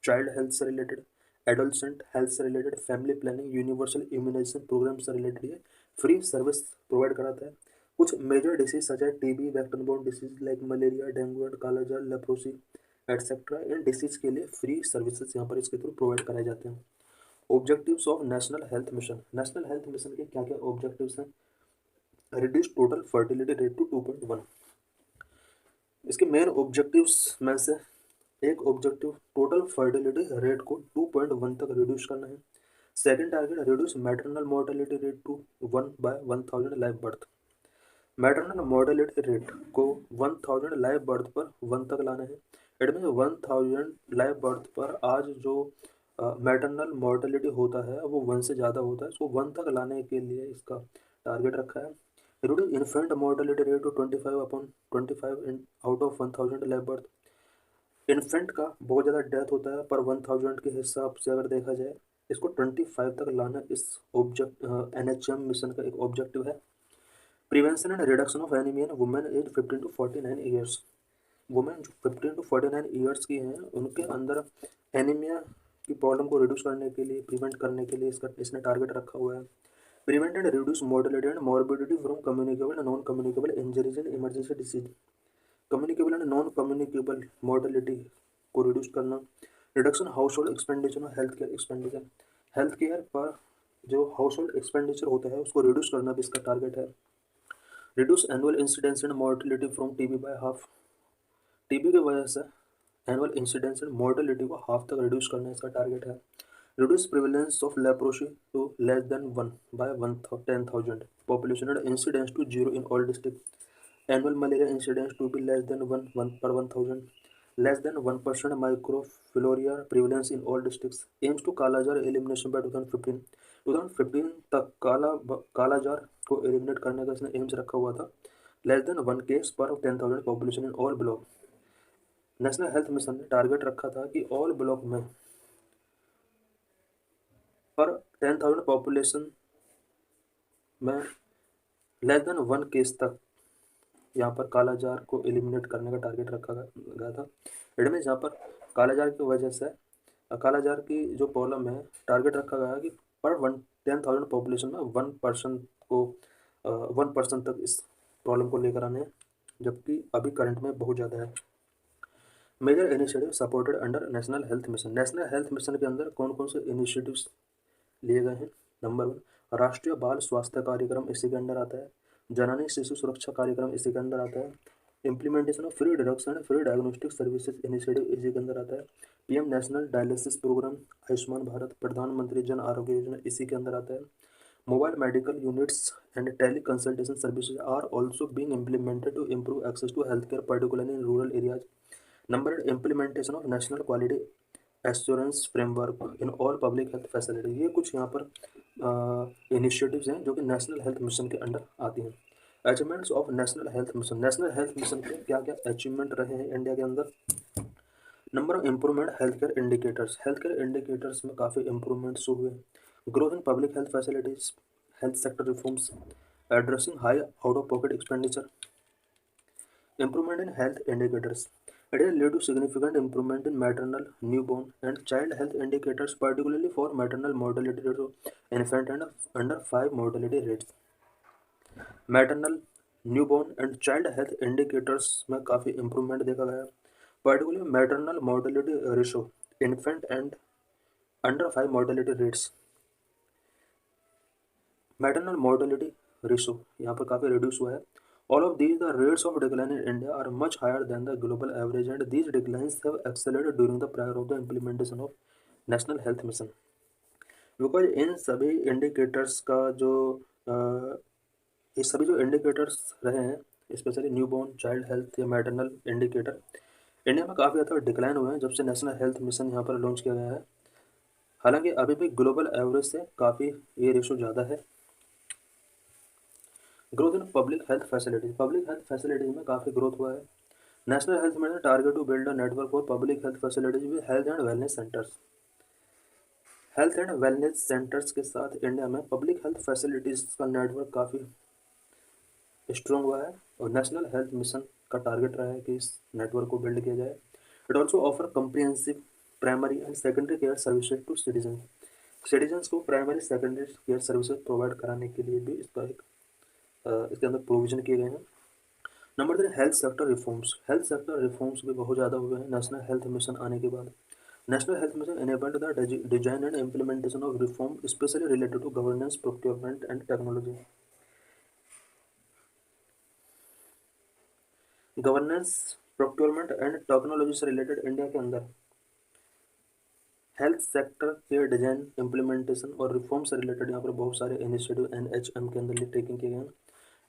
child health से related, adolescent health से related, family planning, universal immunisation programme से related ये free service provide कराता है। कुछ major disease such as TB, vector borne disease like malaria, dengue and kala-azar, leprosy etcetera, इन disease के लिए फ्री सर्विसेज यहाँ पर इसके थ्रू प्रोवाइड कराए जाते हैं। Objectives of national health mission. National health mission के क्या क्या ऑब्जेक्टिव्स हैं? Reduce total fertility rate to 2.1। इसके मेन ऑब्जेक्टिव्स में से एक ऑब्जेक्टिव टोटल फर्टिलिटी रेट को 2.1 तक रिड्यूस करना है। Second target reduce maternal mortality rate to 1 by 1000 live birth. Maternal mortality rate को 1000 लाइव बर्थ पर 1 तक लाना है। इट मीन 1000 लाइव बर्थ पर आज जो मैटरनल मोर्टेलिटी होता है वो 1 से ज़्यादा होता है, इसको 1 तक लाने के लिए इसका टारगेट रखा है। reduce infant mortality rate to 25/25 in out of 1000 live birth। Infant का बहुत ज़्यादा डेथ होता है पर 1000 के हिसाब से अगर देखा जाए इसको 25 तक लाना इस ऑब्जेक्ट NHM मिशन का एक ऑब्जेक्टिव है। Prevention and reduction of anaemia in women age 15 to 49 years. Women जो 15 to 49 ईयर्स की हैं उनके अंदर एनीमिया की प्रॉब्लम को रिड्यूस करने के लिए, प्रिवेंट करने के लिए इसने टारगेट रखा हुआ है। Prevent and reduce mortality and morbidity from communicable and non communicable injuries and emergency disease. Communicable and non communicable mortality को रिड्यूस करना। रिडक्शन हाउस होल्ड एक्सपेंडिचर और health care expenditure. Health care पर जो house hold expenditure होता है उसको reduce करना भी इसका टारगेट है। Reduce annual incidence and mortality from TB by half. TB की वजह से एनुअल इंसिडेंस एंड मोर्टेलिटी को हाफ तक रिड्यूस करना इसका टारगेट है। Reduce prevalence of leprosy to less than 1 by 10,000 population and incidence to 0 in all district. Annual malaria incidence to be less than 1 per 1000। Less than 1% microfilaria prevalence in all districts. Aims to kala-azar elimination bye 2015। 2015 तक कालाजार को eliminate करने का इसने AIIMS रखा हुआ था। Less than 1 case पर 10,000 population in all block. National health mission ने टारगेट रखा था कि ऑल ब्लॉक में पर 10,000 पॉपुलेशन में लेस देन 1 केस तक यहाँ पर कालाजार को एलिमिनेट करने का टारगेट रखा गया था। इट मीन्स यहाँ पर कालाजार की वजह से कालाजार की जो प्रॉब्लम है टारगेट रखा गया कि पर 10,000 पॉपुलेशन में 1% को 1% तक इस प्रॉब्लम को लेकर आने हैं, जबकि अभी करंट में बहुत ज़्यादा है। Major initiative supported under national health mission. National health mission के अंदर कौन कौन से इनिशिएटिव्स लिए गए हैं? नंबर 1 राष्ट्रीय बाल स्वास्थ्य कार्यक्रम इसी के अंदर आता है। जननी शिशु सुरक्षा कार्यक्रम इसी के अंदर आता है। Implementation of free drugs and free diagnostic services initiative इसी के अंदर आता है। PM national dialysis programme, Ayushman Bharat, Pradhan Mantri Jan Arogya Yojana इसी के अंदर आता है। Mobile medical units and tele consultation services are also being implemented to improve access to health care particularly in rural areas. Number 8 implementation of national quality assurance framework in all public health facility. ये कुछ यहाँ पर initiatives हैं जो कि national health mission के under आती हैं। Achievements of national health mission. National health mission के क्या क्या अचीवमेंट रहे हैं इंडिया के अंदर? Number of improvement health care indicators. Health care indicators में काफ़ी इंप्रूवमेंट्स हुए। Growth in public health facilities, health sector reforms, addressing high out of pocket expenditure. Improvement in health indicators. It has led to significant improvement in maternal, newborn, and child health indicators, particularly for maternal mortality rate of infant and under 5 mortality rates. Maternal, newborn and child health indicators में काफ़ी improvement देखा गया है। Particularly maternal mortality ratio, infant and under 5 mortality rates. Maternal mortality ratio यहाँ पर काफ़ी reduce हुआ है। All of these, the rates of decline in India are much higher than the global average, and these declines have accelerated during the prior of the implementation of National Health Mission. Because इन सभी indicators का जो ये सभी जो indicators रहे हैं, specially newborn, child health या maternal indicator, India में काफ़ी ज़्यादा डिक्लाइन हुए हैं जब से नेशनल हेल्थ मिशन यहाँ पर लॉन्च किया गया है। हालांकि अभी भी ग्लोबल एवरेज से काफ़ी ये रेशो ज़्यादा है। Growth in public health facilities. Public health facilities में काफ़ी ग्रोथ हुआ है। National health mission target to build a network for public health facilities with health and wellness centres. Health and wellness centres के साथ India में public health facilities का network काफ़ी strong हुआ है और नेशनल हेल्थ मिशन का टारगेट रहा है कि इस नेटवर्क को बिल्ड किया जाए। It also offer comprehensive primary and secondary care services to citizens को primary secondary care services provide कराने के लिए भी इसका एक इसके अंदर प्रोविजन किए गए हैं। Number 3 health sector reforms. Health sector reforms भी बहुत ज़्यादा हुए हैं नेशनल हेल्थ मिशन आने के बाद। National health mission enabled the design and implementation of reform especially related to governance, procurement and technology. Governance, procurement and technology से related India के अंदर हेल्थ सेक्टर के डिजाइन, इम्प्लीमेंटेशन और रिफॉर्म से related यहाँ पर बहुत सारे इनिशिएटिव NHM के अंदर टेकिंग किए गए हैं।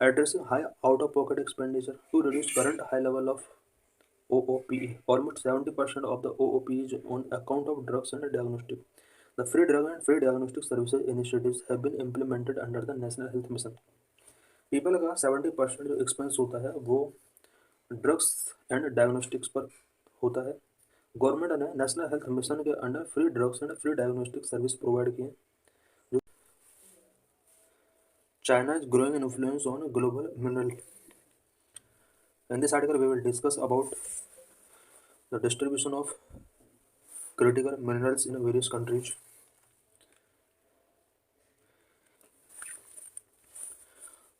Addressing high out of pocket expenditure to reduce current high level of OOPE. Almost 70% of the OOPE is on account of drugs and diagnostic. The free drug and free diagnostic services initiatives have been implemented under the National Health Mission. People का 70% जो expense होता है वो drugs and diagnostics पर होता है। Government ने national health mission के under free drugs and free diagnostic service provide किए। जो China is growing influence on global mineral. In this article, we will discuss about the distribution of critical minerals in various countries.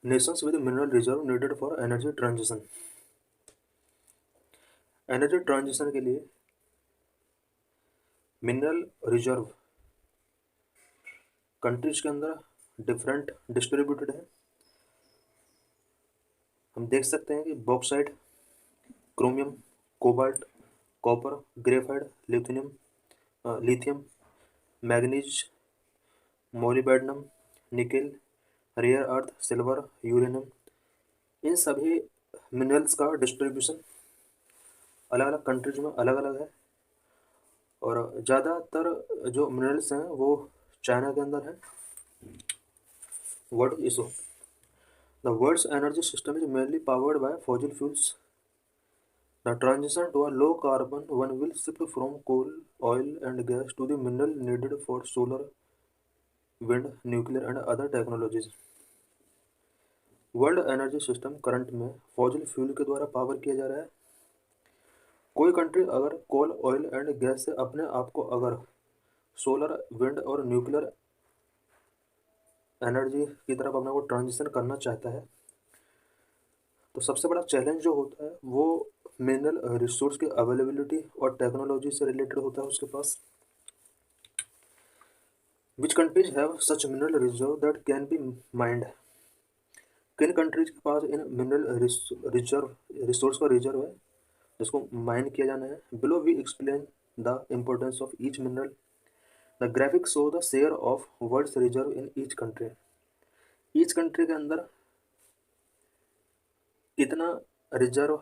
Nations with mineral reserve needed for energy transition. Energy transition के लिए mineral reserve countries के अंदर different distributed है। हम देख सकते हैं कि bauxite, chromium, cobalt, copper, graphite, lithium, manganese, molybdenum, nickel, rare earth, silver, uranium, इन सभी मिनरल्स का डिस्ट्रीब्यूशन अलग अलग कंट्रीज में अलग अलग है। और ज़्यादातर जो मिनरल्स हैं वो चाइना के अंदर है। What is issue? The world's energy system is mainly powered by fossil fuels. The transition to a low carbon one will shift from coal, oil and gas to the mineral needed for solar, wind, nuclear and other technologies. World energy system current में fossil fuel के द्वारा power किया जा रहा है। कोई country अगर कोल, oil and gas से अपने आप को अगर सोलर, विंड और न्यूक्लियर एनर्जी की तरफ अपने को ट्रांजिशन करना चाहता है तो सबसे बड़ा चैलेंज जो होता है वो मिनरल रिसोर्स की अवेलेबिलिटी और टेक्नोलॉजी से रिलेटेड होता है उसके पास। Which countries have such mineral reserve that can be mined. किन कंट्रीज के पास इन मिनरल रिसोर्स का रिजर्व है जिसको माइन किया जाना है। Below we explain the importance of each mineral. The graphic show the share of world's reserve in each country. Each country के अंदर कितना रिजर्व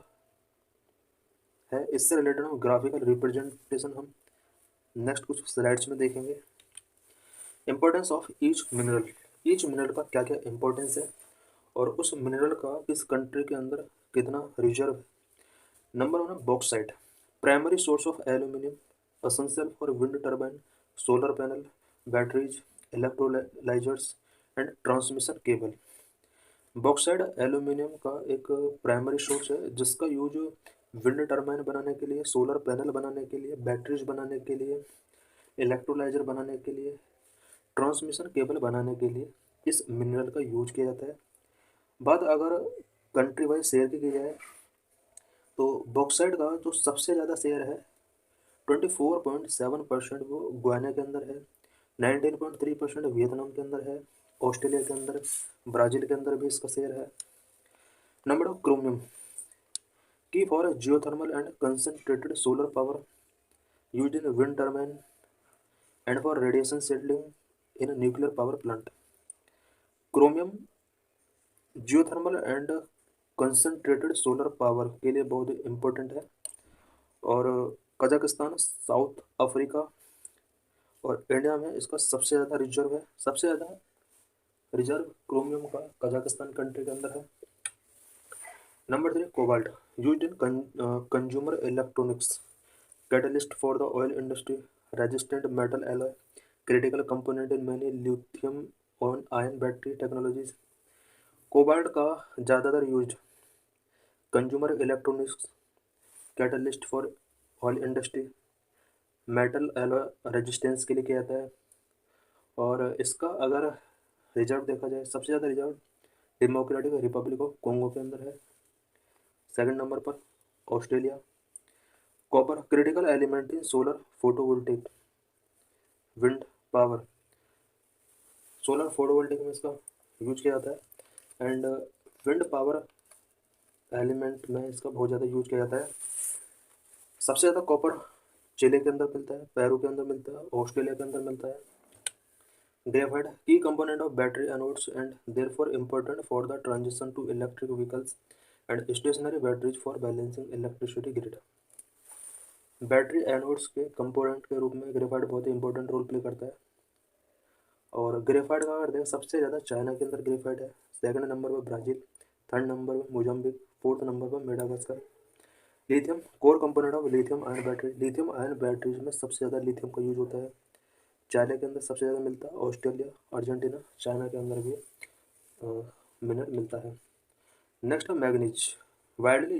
है इससे रिलेटेड हम ग्राफिकल रिप्रेजेंटेशन हम नेक्स्ट कुछ स्लाइड्स में देखेंगे। इम्पोर्टेंस ऑफ ईच मिनरल का क्या क्या इम्पोर्टेंस है और उस मिनरल का किस कंट्री के अंदर कितना रिजर्व है। नंबर 1 है bauxite, primary source of aluminium, essential for wind turbine, solar panel, batteries, electrolysers and transmission cable. Bauxite aluminium का एक प्राइमरी सोर्स है जिसका यूज विंड टर्बाइन बनाने के लिए, सोलर पैनल बनाने के लिए, बैटरीज बनाने के लिए, इलेक्ट्रोलाइजर बनाने के लिए, ट्रांसमिशन केबल बनाने के लिए इस मिनरल का यूज किया जाता है। बात अगर कंट्री वाइज शेयर की जाए तो बॉक्साइट का जो सबसे ज़्यादा शेयर है 24.7% वो गुयाना के अंदर है, 19.3% वियतनाम के अंदर है, ऑस्ट्रेलिया के अंदर, ब्राज़ील के अंदर भी इसका शेयर है। नंबर ऑफ क्रोमियम की for geothermal and concentrated solar power used in wind turbine and for radiation settling in nuclear power plant. Chromium geothermal and concentrated solar power के लिए बहुत इम्पोर्टेंट है। और कजाकिस्तान, साउथ अफ्रीका और India में इसका सबसे ज़्यादा रिजर्व है। सबसे ज़्यादा रिजर्व क्रोमियम का कजाकिस्तान कंट्री के अंदर है। Number 3 cobalt, used in consumer electronics, catalyst for the oil industry, resistant metal alloy, critical component in many lithium on ion battery technologies. Cobalt का ज़्यादातर use consumer electronics, catalyst for oil industry, metal alloy resistance के लिए किया जाता है। और इसका अगर रिजर्व देखा जाए सबसे ज़्यादा reserve democratic Republic of Congo के अंदर है। सेकंड नंबर पर Australia. Copper critical element in solar photovoltaic wind power. Solar photovoltaic में इसका यूज किया जाता है एंड विंड पावर एलिमेंट में इसका बहुत ज़्यादा यूज किया जाता है। सबसे ज़्यादा कॉपर चिली के अंदर मिलता है, पेरू के अंदर मिलता है, ऑस्ट्रेलिया के अंदर मिलता है। Graphite key component of battery anodes and therefore important for the transition to electric vehicles and stationary batteries for balancing electricity grid. Battery anodes के कंपोनेंट के रूप में ग्रेफाइट बहुत ही इंपॉर्टेंट रोल प्ले करता है। और ग्रेफाइट का अगर देखें सबसे ज़्यादा चाइना के अंदर ग्रेफाइट है, सेकंड नंबर पर ब्राज़ील, थर्ड नंबर पर मोजाम्बिक, फोर्थ नंबर पर Madagascar. Lithium core component of lithium ion battery, lithium ion batteries में सबसे ज़्यादा लिथियम का यूज होता है। चाइना के अंदर सबसे ज़्यादा मिलता है, ऑस्ट्रेलिया, अर्जेंटीना, चाइना के अंदर भी मिनरल मिलता है। नेक्स्ट है manganese, widely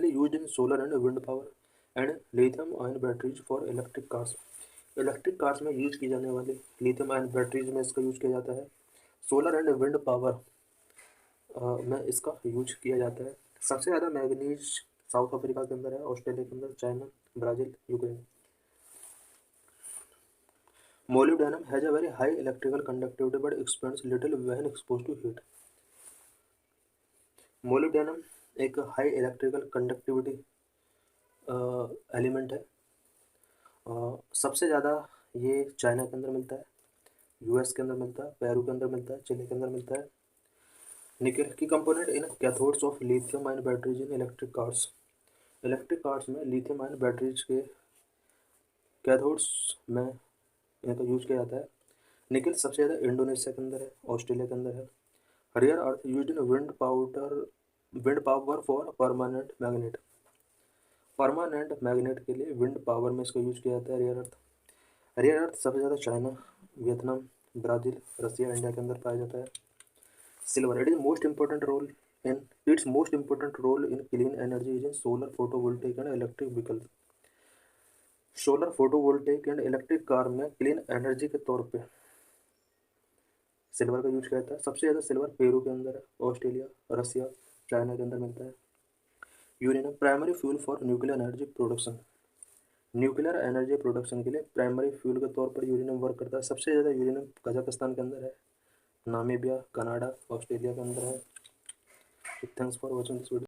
use in solar and wind power and lithium ion batteries for electric cars. Electric cars में यूज की जाने वाली लिथियम आयन बैटरीज में इसका यूज किया जाता है। सोलर एंड विंड पावर में इसका यूज किया जाता है। सबसे ज़्यादा मैग्नीज साउथ अफ्रीका के अंदर है, ऑस्ट्रेलिया के अंदर, China, Brazil, Ukraine. Molybdenum has a very high electrical conductivity but expands little when expose to heat. Molybdenum एक हाई इलेक्ट्रिकल कंडक्टिविटी एलिमेंट है। सबसे ज़्यादा ये चाइना के अंदर मिलता है, यूएस के अंदर मिलता है, पेरू के अंदर मिलता है, चिली के अंदर मिलता है। निकेल की component in cathodes of lithium ion batteries in electric cars. Electric cars में लिथियम आयन बैटरीज के कैथोड्स में इनका यूज किया जाता है। निकेल सबसे ज़्यादा इंडोनेशिया के अंदर है, ऑस्ट्रेलिया के अंदर है। Rare earth use in wind power for permanent magnet के लिए विंड पावर में इसका यूज किया जाता है। रेयर अर्थ सबसे ज़्यादा China, Vietnam, Brazil, Russia, India के अंदर पाया जाता है। Silver its most important role in clean energy is in solar photovoltaic and electric vehicles. Solar photovoltaic and electric car में क्लीन एनर्जी के तौर पे सिल्वर का यूज किया जाता है। सबसे ज़्यादा सिल्वर पेरू के अंदर है, ऑस्ट्रेलिया, रसिया, चाइना के अंदर मिलता है। Uranium primary fuel for nuclear energy production. Nuclear energy production के लिए प्राइमरी फ्यूल के तौर पर यूरेनियम वर्क करता है। सबसे ज़्यादा यूरेनियम कजाकिस्तान के अंदर है, नामीबिया, कनाडा, ऑस्ट्रेलिया के अंदर है। Thanks for watching this video.